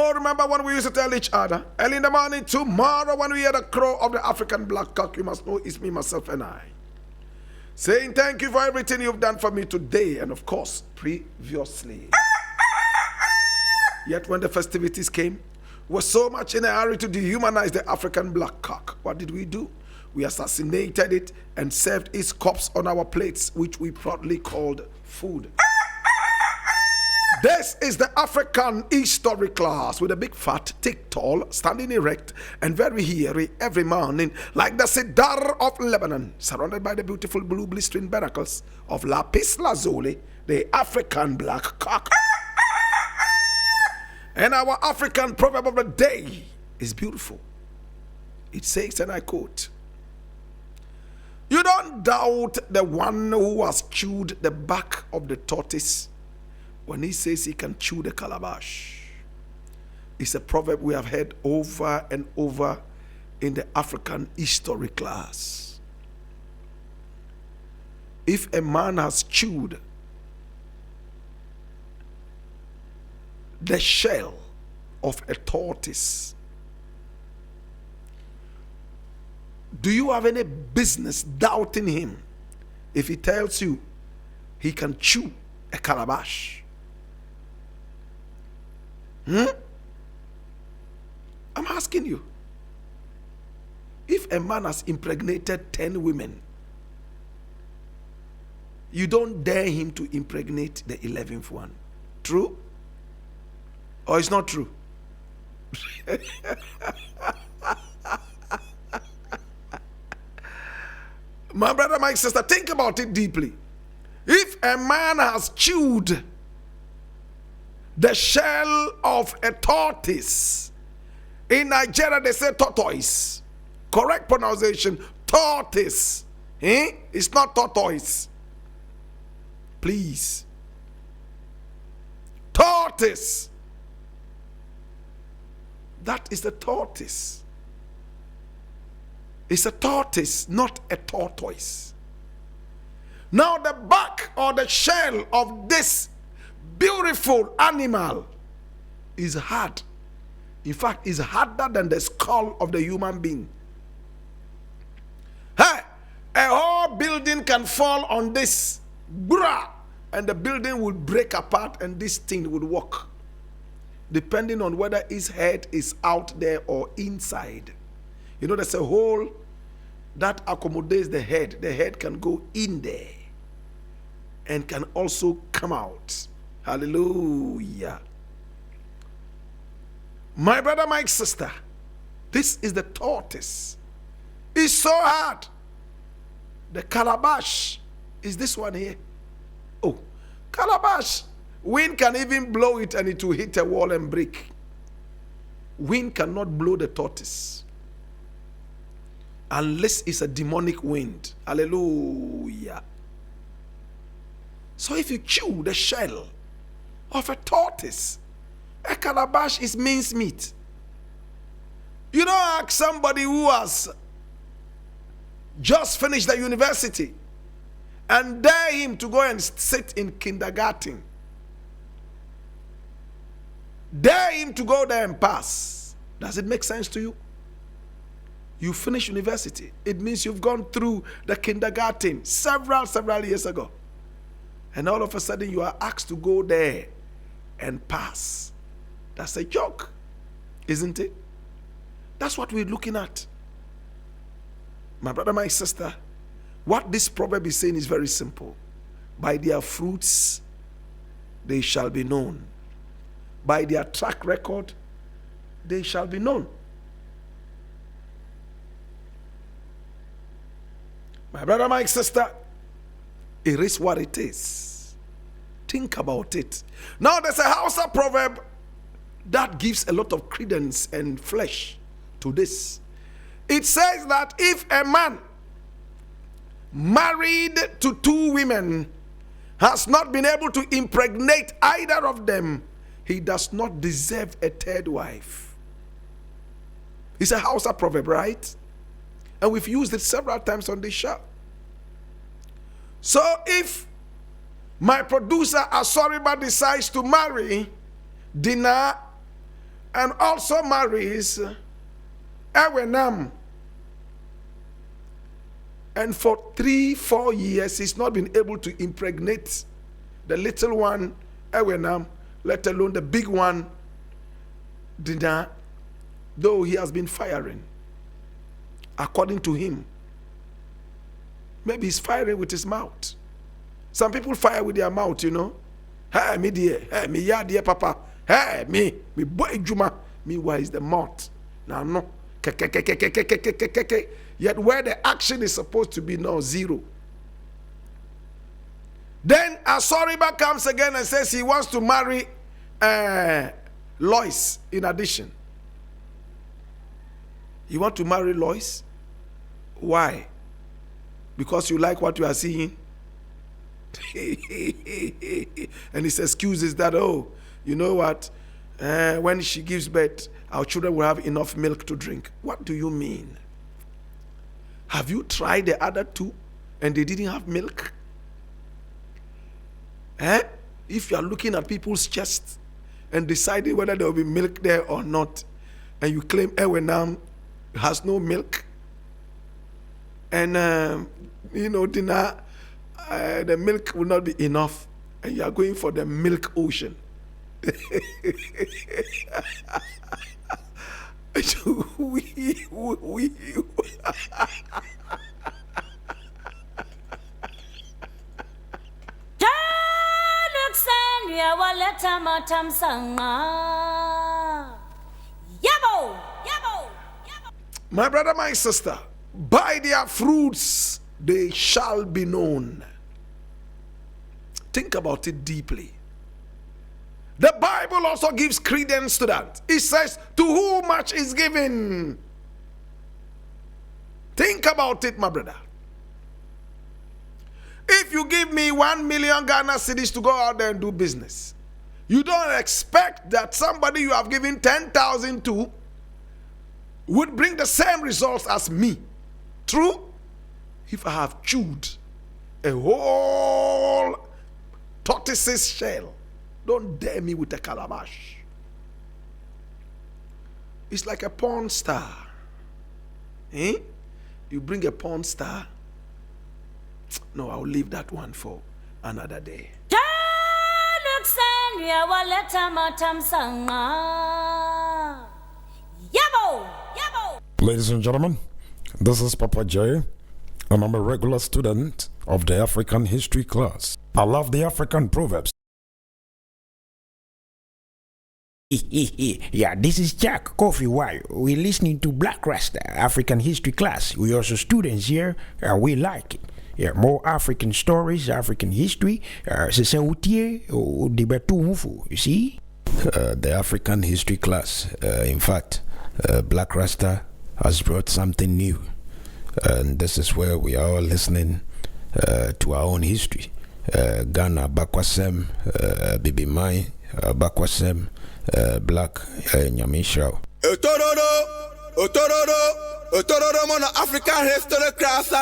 Oh, remember when we used to tell each other, early in the morning, tomorrow when we hear the crow of the African black cock, you must know it's me, myself, and I. Saying thank you for everything you've done for me today, and of course, previously. Yet when the festivities came, we were so much in a hurry to dehumanize the African black cock. What did we do? We assassinated it and served its corpse on our plates, which we proudly called food. This is the African history class with a big fat, thick, tall, standing erect, and very hairy every morning, like the cedar of Lebanon, surrounded by the beautiful blue blistering barnacles of lapis lazuli, the African black cock. And our African proverb of the day is beautiful. It says, and I quote, "You don't doubt the one who has chewed the back of the tortoise when he says he can chew the calabash." It's a proverb we have heard over and over in the African history class. If a man has chewed the shell of a tortoise, do you have any business doubting him if he tells you he can chew a calabash? I'm asking you. If a man has impregnated 10 women, you don't dare him to impregnate the 11th one. True? Or it's not true? My brother, my sister, think about it deeply. If a man has chewed the shell of a tortoise, in Nigeria they say tortoise. Correct pronunciation, tortoise. It's not tortoise. Please. Tortoise. That is the tortoise. It's a tortoise, not a tortoise. Now the back or the shell of this beautiful animal is hard. In fact, it's harder than the skull of the human being. Hey, a whole building can fall on this, and the building will break apart and this thing will walk, depending on whether its head is out there or inside. You know, there's a hole that accommodates the head. The head can go in there and can also come out. Hallelujah. My brother, my sister, this is the tortoise. It's so hard. The calabash is this one here. Oh, calabash. Wind can even blow it and it will hit a wall and break. Wind cannot blow the tortoise unless it's a demonic wind. Hallelujah. So if you chew the shell of a tortoise, a calabash is mincemeat. You don't ask somebody who has just finished the university and dare him to go and sit in kindergarten. Dare him to go there and pass. Does it make sense to you? You finish university. It means you've gone through the kindergarten several years ago. And all of a sudden you are asked to go there and pass. That's a joke, isn't it? That's what we're looking at. My brother, my sister, what this proverb is saying is very simple. By their fruits they shall be known. By their track record they shall be known. My brother, my sister, it is what it is. Think about it. Now there's a Hausa proverb that gives a lot of credence and flesh to this. It says that if a man married to 2 women has not been able to impregnate either of them, he does not deserve a 3rd wife. It's a Hausa proverb, right? And we've used it several times on this show. So if my producer Asoriba decides to marry Dina and also marries Ewenam. And for 3-4 years, he's not been able to impregnate the little one, Ewenam, let alone the big one, Dinah, though he has been firing. According to him, maybe he's firing with his mouth. Some people fire with their mouth, you know. Hey, me dear, hey, me ya dear papa, hey, me boy Juma. Meanwhile, it's the mouth. Now, no. Yet where the action is supposed to be now, zero. Then Asoriba comes again and says he wants to marry Lois in addition. You want to marry Lois? Why? Because you like what you are seeing? And his excuse is that, oh, you know what? When she gives birth, our children will have enough milk to drink. What do you mean? Have you tried the other two and they didn't have milk? If you are looking at people's chests and deciding whether there will be milk there or not, and you claim Ewenam has no milk, and Dinah, the milk will not be enough, and you are going for the milk ocean. My brother, my sister, by their fruits they shall be known. Think about it deeply. The Bible also gives credence to that. It says, to whom much is given. Think about it, my brother. If you give me 1 million Ghana cedis to go out there and do business, you don't expect that somebody you have given 10,000 to would bring the same results as me. True? If I have chewed a whole tortoise's shell, don't dare me with a calabash. It's like a porn star. You bring a porn star. No, I'll leave that one for another day. Ladies and gentlemen, this is Papa J, and I'm a regular student of the African history class. I love the African proverbs. Yeah, this is Jack Coffee While we're listening to Blakk Rasta African history class. We also students here, and we like it. Yeah, more African stories, African history. You see? The African history class. In fact, Blakk Rasta has brought something new, and this is where we are all listening to our own history. Ghana Bakwasem, Bibi Mai Bakwasem, Black Nyamisha. Otororo mono African history class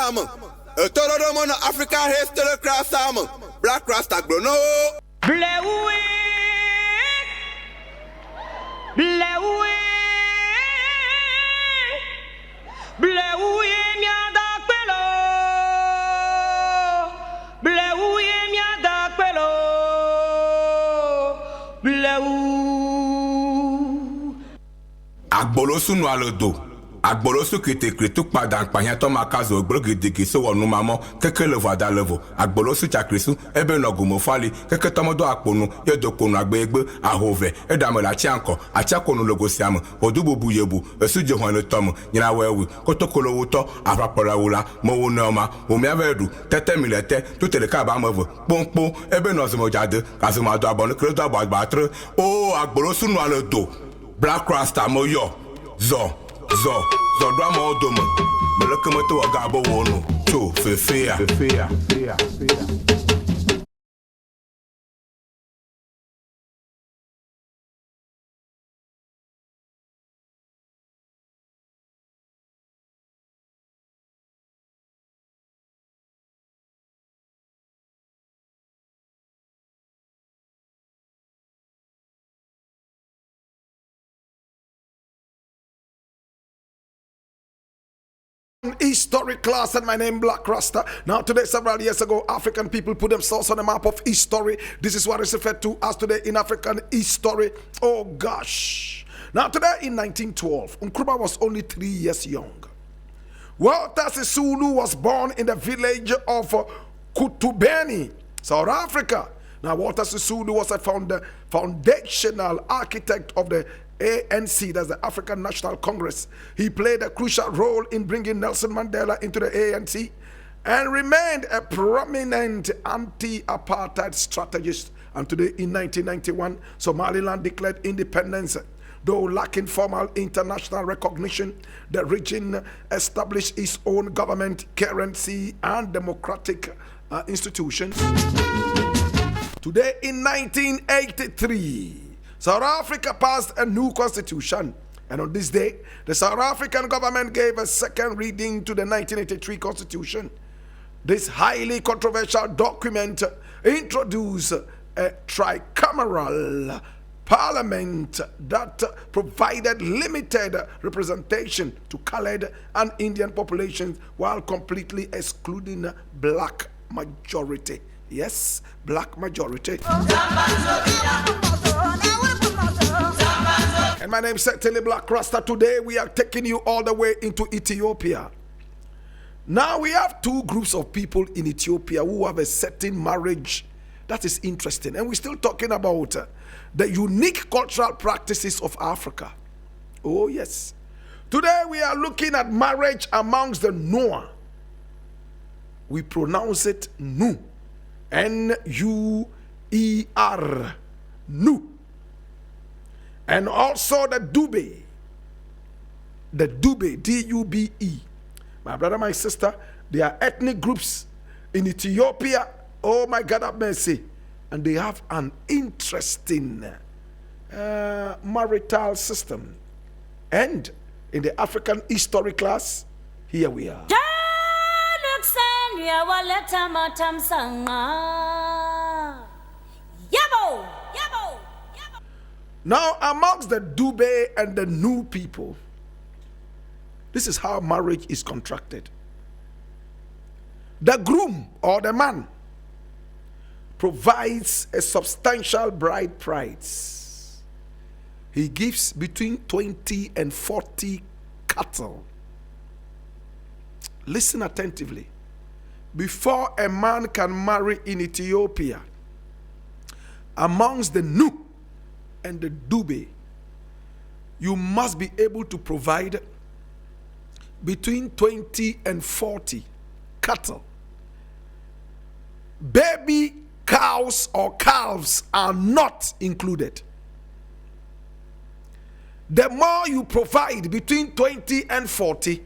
Otororo mono African history class Blakk Rasta grono. Agbolosu no alodo. Agbolosu kete kretu padan panya to makazo ogbogedege so wonu mamo keke le vada levo. Agbolosu chakrisu ebe no gumofali keke tomodo akponu yedokonu agbegbe ahove edamela chianko achakonu logosiam odubu buyebu esuje hwanu tom nyina wewu kotokolo wuto afapora wula mowo noma omiavedu tete milete tutele kaba mevo pompo ebe no zimojade kazumado abonu kredo agbatre o agbolosu no alodo. Blakk Rasta moyo zo do ma odomo melekemeto wagabo wono to fefea. History class, and my name Blakk Rasta. Now today, several years ago, African people put themselves on the map of history. This is what is referred to as today in African history. Oh gosh. Now today in 1912, Nkrumah was only 3 years young. Walter Sisulu was born in the village of Kutubeni, South Africa. Now Walter Sisulu was a foundational architect of the ANC, that's the African National Congress. He played a crucial role in bringing Nelson Mandela into the ANC and remained a prominent anti-apartheid strategist. And today in 1991, Somaliland declared independence. Though lacking formal international recognition, the region established its own government, currency, and democratic institutions. Today in 1983, South Africa passed a new constitution, and on this day, the South African government gave a second reading to the 1983 constitution. This highly controversial document introduced a tricameral parliament that provided limited representation to colored and Indian populations while completely excluding black majority. Yes, black majority. And my name is certainly Blakk Rasta. Today we are taking you all the way into Ethiopia. Now we have two groups of people in Ethiopia who have a certain marriage that is interesting. And we're still talking about the unique cultural practices of Africa. Oh yes. Today we are looking at marriage amongst the Nuer. We pronounce it Nu. N-U-E-R. Nu. And also the Dube. The Dube, D-U-B-E. My brother, my sister, they are ethnic groups in Ethiopia. Oh my God, have mercy. And they have an interesting marital system. And in the African history class, here we are. Now, amongst the Dube and the Nu people, this is how marriage is contracted. The groom or the man provides a substantial bride price. He gives between 20 and 40 cattle. Listen attentively. Before a man can marry in Ethiopia, amongst the Nu and the Dube, you must be able to provide between 20 and 40 cattle. Baby cows or calves are not included. The more you provide, between 20 and 40,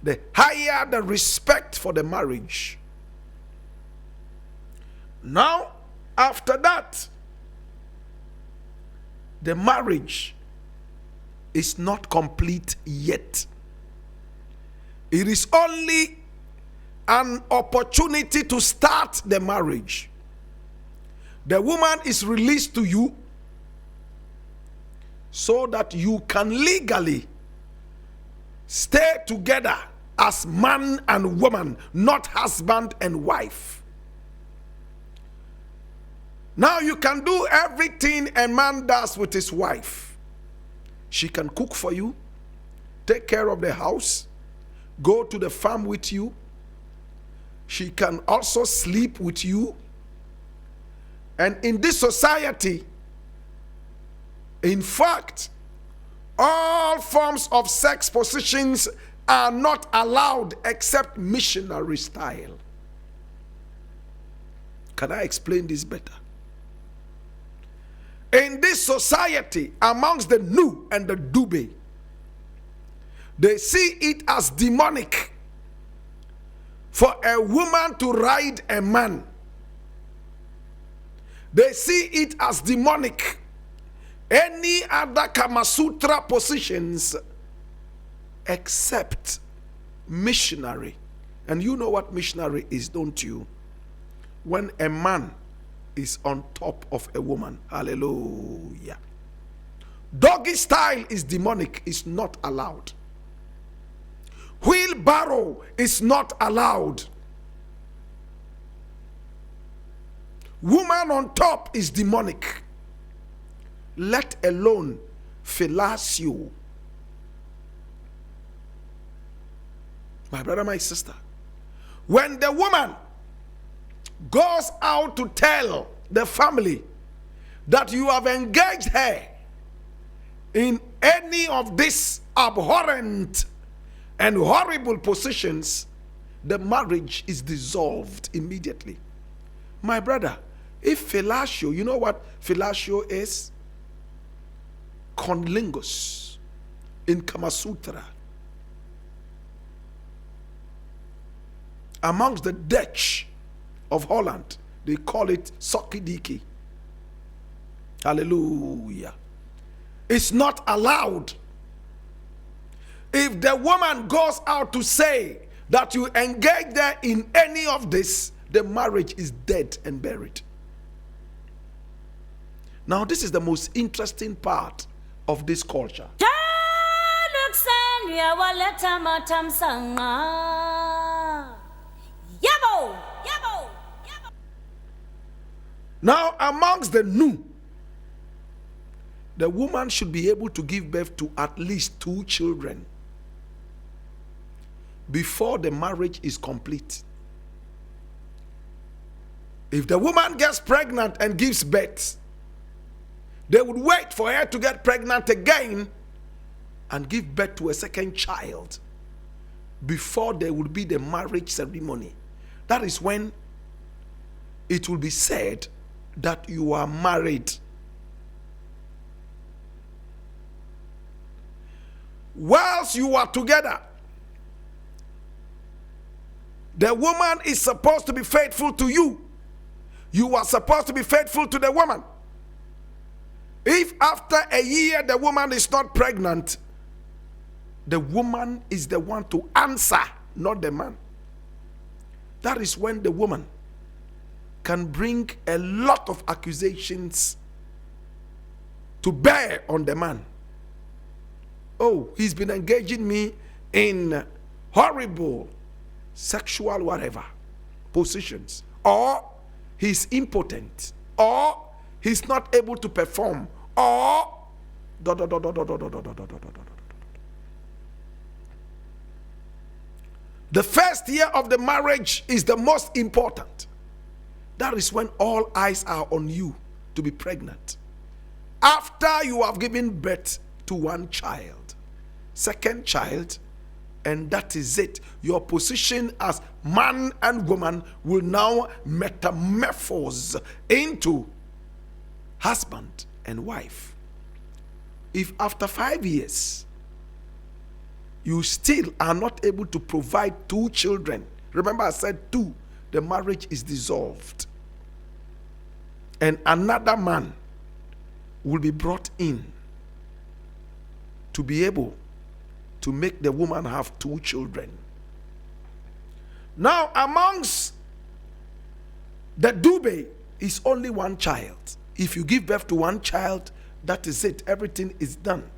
the higher the respect for the marriage. Now, after that, the marriage is not complete yet. It is only an opportunity to start the marriage. The woman is released to you so that you can legally stay together as man and woman, not husband and wife. Now you can do everything a man does with his wife. She can cook for you, take care of the house, go to the farm with you. She can also sleep with you. And in this society, in fact, all forms of sex positions are not allowed except missionary style. Can I explain this better? In this society, amongst the Nu and the Dube, they see it as demonic for a woman to ride a man. They see it as demonic. Any other Kama Sutra positions except missionary. And you know what missionary is, don't you? When a man is on top of a woman. Hallelujah. Doggy style is demonic, is not allowed. Wheelbarrow is not allowed. Woman on top is demonic. Let alone fellatio. My brother, my sister, when the woman goes out to tell the family that you have engaged her in any of these abhorrent and horrible positions, the marriage is dissolved immediately. My brother, if fellatio, you know what fellatio is? Conlingus in Kama Sutra. Amongst the Dutch of Holland, they call it sokkediki. Hallelujah. It's not allowed. If the woman goes out to say that you engage there in any of this, the marriage is dead and buried. Now, this is the most interesting part of this culture. Now, amongst the Nu, the woman should be able to give birth to at least 2 children before the marriage is complete. If the woman gets pregnant and gives birth, they would wait for her to get pregnant again and give birth to a second child before there would be the marriage ceremony. That is when it will be said that you are married. Whilst you are together, the woman is supposed to be faithful to you. You are supposed to be faithful to the woman. If after a year the woman is not pregnant, the woman is the one to answer, not the man. That is when the woman can bring a lot of accusations to bear on the man. Oh, he's been engaging me in horrible sexual whatever positions, or he's impotent, or he's not able to perform, or the first year of the marriage is the most important. That is when all eyes are on you to be pregnant. After you have given birth to 1 child, second child, and that is it. Your position as man and woman will now metamorphose into husband and wife. If after 5 years you still are not able to provide 2 children, remember I said 2, the marriage is dissolved. And another man will be brought in to be able to make the woman have 2 children. Now, amongst the Dube is only 1 child. If you give birth to 1 child, that is it. Everything is done.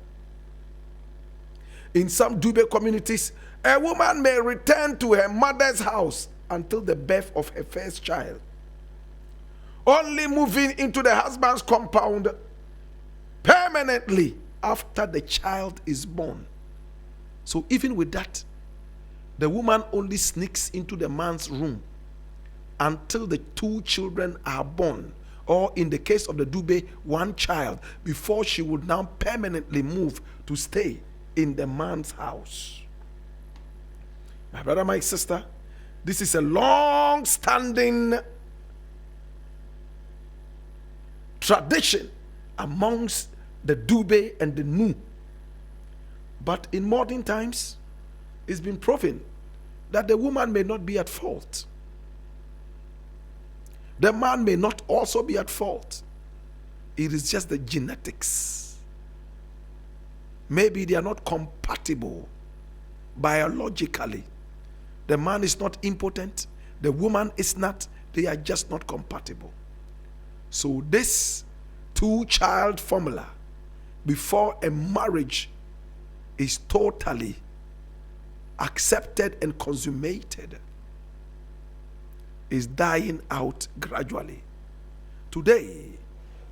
In some Dube communities, a woman may return to her mother's house until the birth of her first child, only moving into the husband's compound permanently after the child is born. So even with that, the woman only sneaks into the man's room until the 2 children are born, or in the case of the Dube, 1 child, before she would now permanently move to stay in the man's house. My brother, my sister, this is a long-standing tradition amongst the Dube and the Nu. But in modern times, it's been proven that the woman may not be at fault. The man may not also be at fault. It is just the genetics. Maybe they are not compatible biologically. The man is not impotent. The woman is not. They are just not compatible. So this 2-child formula before a marriage is totally accepted and consummated is dying out gradually. Today,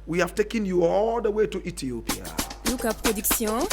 we have taken you all the way to Ethiopia. Luca Production.